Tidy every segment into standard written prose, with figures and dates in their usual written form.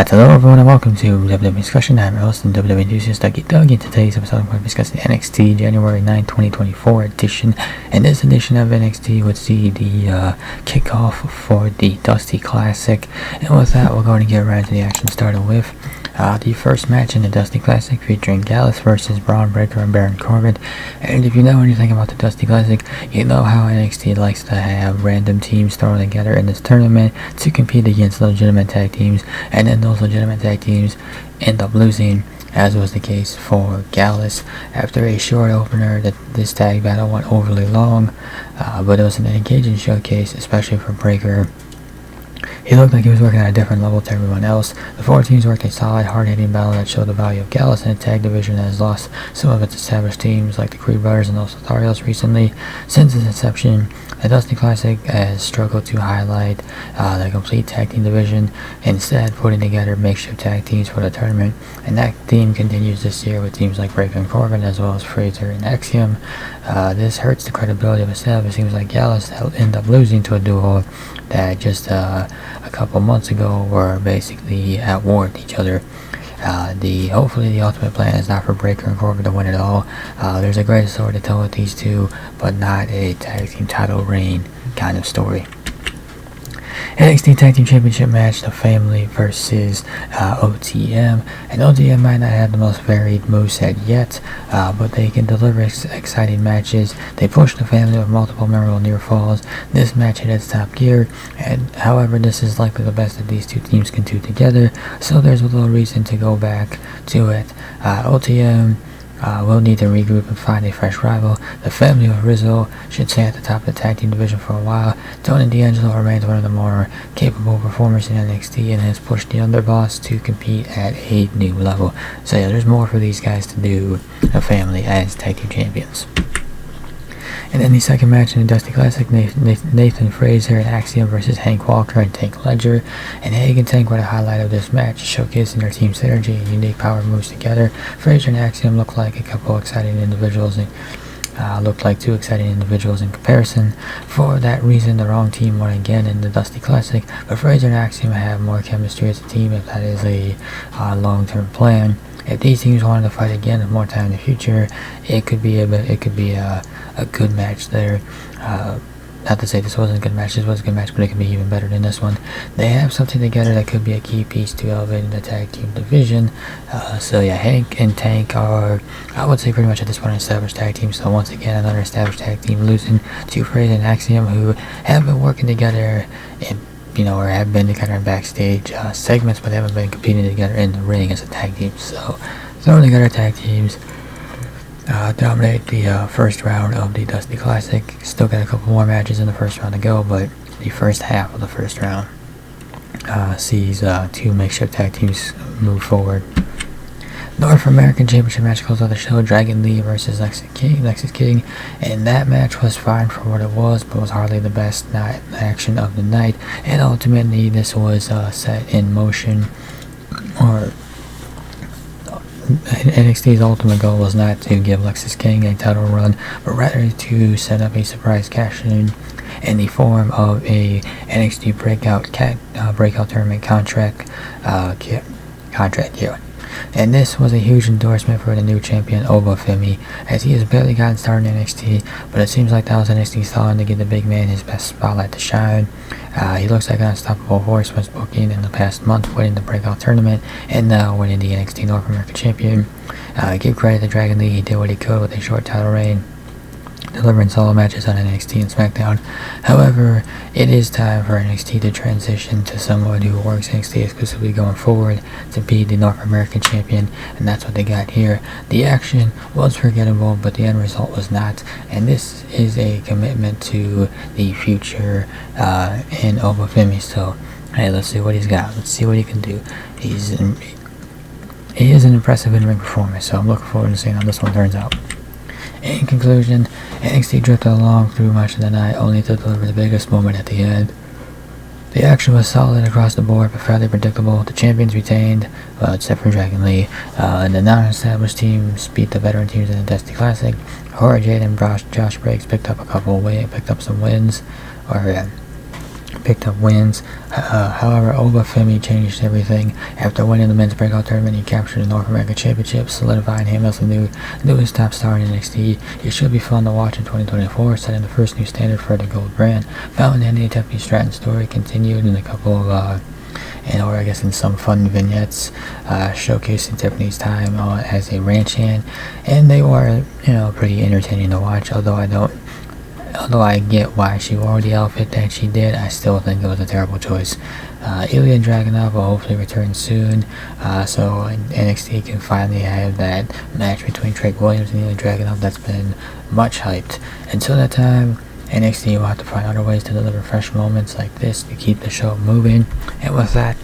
Hello everyone and welcome to WWE Discussion. I'm your host and WWE enthusiast Dougie Doug. In today's episode, I'm going to discuss the NXT January 9, 2024 edition. And this edition of NXT would see the kickoff for the Dusty Classic. And with that, we're going to get right into the action, starting with the first match in the Dusty Classic featuring Gallus versus Braun Breaker and Baron Corbin. And if you know anything about the Dusty Classic, you know how NXT likes to have random teams thrown together in this tournament to compete against legitimate tag teams, and then those legitimate tag teams end up losing, as was the case for Gallus. After a short opener, this tag battle went overly long, but it was an engaging showcase, especially for Breaker. He looked like he was working at a different level to everyone else. The four teams worked a solid, hard-hitting battle that showed the value of Gallus in a tag division that has lost some of its established teams like the Creed Brothers and Los Lotharios recently. Since its inception, the Dusty Classic has struggled to highlight the complete tag team division, instead putting together makeshift tag teams for the tournament. And that theme continues this year with teams like Breaker and Corbin, as well as Fraser and Axiom. This hurts the credibility of itself. It seems like Gallus will end up losing to a duo that just a couple months ago were basically at war with each other. Hopefully the ultimate plan is not for Breaker and Corbin to win it all. There's a great story to tell with these two, but not a tag team title reign kind of story. NXT Tag Team Championship match, The Family versus OTM. And OTM might not have the most varied moveset yet, but they can deliver exciting matches. They push The Family with multiple memorable near falls. This match hit its top gear, and however, this is likely the best that these two teams can do together, so there's a little reason to go back to it. OTM will need to regroup and find a fresh rival. The Family of Rizzo should stay at the top of the tag team division for a while. Tony D'Angelo remains one of the more capable performers in NXT and has pushed the underboss to compete at a new level. So yeah, there's more for these guys to do. The Family as tag team champions. And then the second match in the Dusty Classic, Nathan Fraser and Axiom versus Hank Walker and Tank Ledger. And Hank and Tank were the highlight of this match, showcasing their team synergy and unique power moves together. Fraser and Axiom looked like a couple exciting individuals, and looked like two exciting individuals in comparison. For that reason, the wrong team won again in the Dusty Classic, but Fraser and Axiom have more chemistry as a team if that is a long-term plan. If these teams wanted to fight again with more time in the future, it could be a good match there. Not to say this wasn't a good match, this was a good match, but it could be even better than this one. They have something together that could be a key piece to elevating the tag team division. So yeah, Hank and Tank are, I would say, pretty much at this point, an established tag team. So once again, another established tag team losing to Fraser and Axiom, who have been working together or have been together in backstage segments, but they haven't been competing together in the ring as a tag team. So throwing together tag teams dominate the first round of the Dusty Classic. Still got a couple more matches in the first round to go, but the first half of the first round sees two makeshift tag teams move forward. North American Championship match closed out the show, Dragon Lee versus Lex King, and that match was fine for what it was, but was hardly the best action of the night, and ultimately this was set in motion, or NXT's ultimate goal was not to give Lex King a title run, but rather to set up a surprise cash-in in the form of a NXT breakout tournament contract here. And this was a huge endorsement for the new champion Obafemi, as he has barely gotten started in NXT, but it seems like that was NXT's thought to give the big man his best spotlight to shine. He looks like an unstoppable force since booking in the past month, winning the breakout tournament, and now winning the NXT North American champion. Give credit to Dragon Lee, he did what he could with a short title reign, delivering solo matches on NXT and SmackDown. However, it is time for NXT to transition to someone who works NXT exclusively going forward to be the North American champion, and that's what they got here. The action was forgettable, but the end result was not, and this is a commitment to the future in Obafemi. So hey, let's see what he's got. Let's see what he can do. He is an impressive in-ring performer, so I'm looking forward to seeing how this one turns out. In conclusion, NXT drifted along through much of the night, only to deliver the biggest moment at the end. The action was solid across the board, but fairly predictable. The champions retained, well, except for Dragon Lee, and the non-established teams beat the veteran teams in the Dusty Classic. Cora Jade and Josh Briggs picked up some wins, or picked up wins. However, Obafemi changed everything. After winning the men's breakout tournament, he captured the North American Championship, solidifying him as the newest top star in NXT. It should be fun to watch in 2024, setting the first new standard for the gold brand. Found in the Tiffany Stratton story continued in a couple of in some fun vignettes showcasing Tiffany's time as a ranch hand, and they were pretty entertaining to watch. Although I get why she wore the outfit that she did, I still think it was a terrible choice. Ilya Dragunov will hopefully return soon, so NXT can finally have that match between Trick Williams and Ilya Dragunov that's been much hyped. Until that time, NXT will have to find other ways to deliver fresh moments like this to keep the show moving. And with that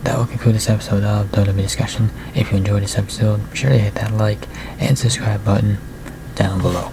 will conclude this episode of WWE Discussion. If you enjoyed this episode, be sure to hit that like and subscribe button down below.